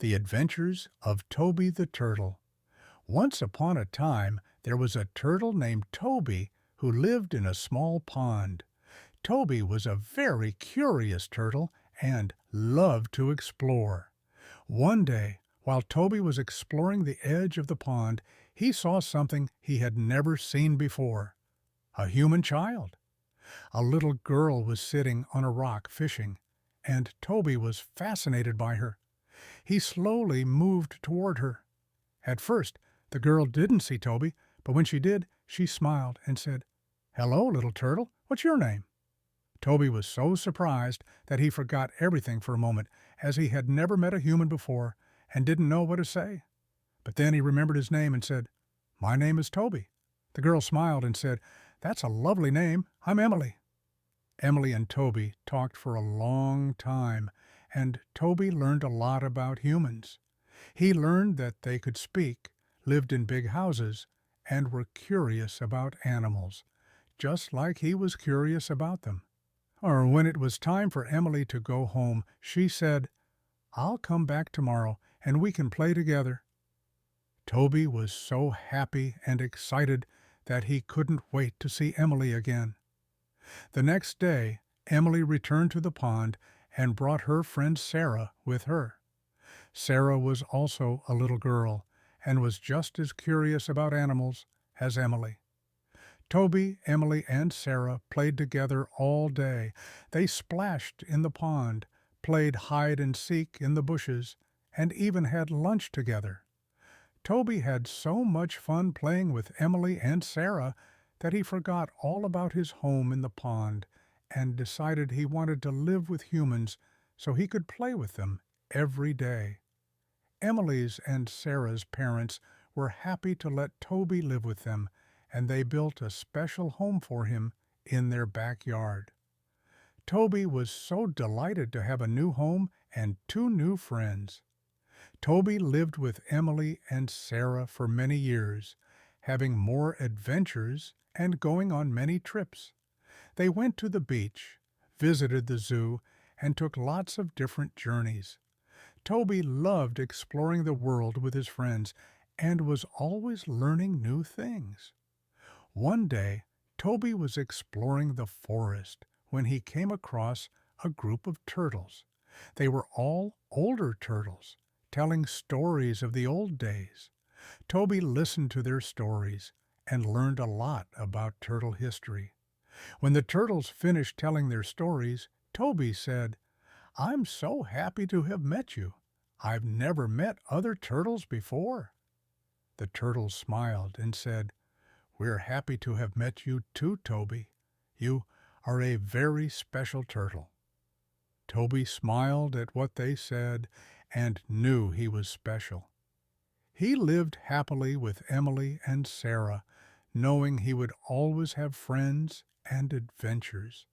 The Adventures of Toby the Turtle. Once upon a time, there was a turtle named Toby who lived in a small pond. Toby was a very curious turtle and loved to explore. One day, while Toby was exploring the edge of the pond, he saw something he had never seen before. A human child. A little girl was sitting on a rock fishing, and Toby was fascinated by her. He slowly moved toward her. At first, the girl didn't see Toby, but when she did, she smiled and said, "Hello, little turtle. What's your name?" Toby was so surprised that he forgot everything for a moment, as he had never met a human before and didn't know what to say. But then he remembered his name and said, "My name is Toby." The girl smiled and said, "That's a lovely name. I'm Emily." Emily and Toby talked for a long time, and Toby learned a lot about humans. He learned that they could speak, lived in big houses, and were curious about animals, just like he was curious about them. Or when it was time for Emily to go home, she said, "I'll come back tomorrow, and we can play together." Toby was so happy and excited that he couldn't wait to see Emily again. The next day, Emily returned to the pond and brought her friend Sarah with her. Sarah was also a little girl and was just as curious about animals as Emily. Toby, Emily, and Sarah played together all day. They splashed in the pond, played hide and seek in the bushes, and even had lunch together. Toby had so much fun playing with Emily and Sarah that he forgot all about his home in the pond and decided he wanted to live with humans so he could play with them every day. Emily's and Sarah's parents were happy to let Toby live with them, and they built a special home for him in their backyard. Toby was so delighted to have a new home and two new friends. Toby lived with Emily and Sarah for many years, having more adventures and going on many trips. They went to the beach, visited the zoo, and took lots of different journeys. Toby loved exploring the world with his friends and was always learning new things. One day, Toby was exploring the forest when he came across a group of turtles. They were all older turtles, telling stories of the old days. Toby listened to their stories and learned a lot about turtle history. When the turtles finished telling their stories, Toby said, "I'm so happy to have met you. I've never met other turtles before." The turtles smiled and said, "We're happy to have met you too, Toby. You are a very special turtle." Toby smiled at what they said and knew he was special. He lived happily with Emily and Sarah, knowing he would always have friends and adventures.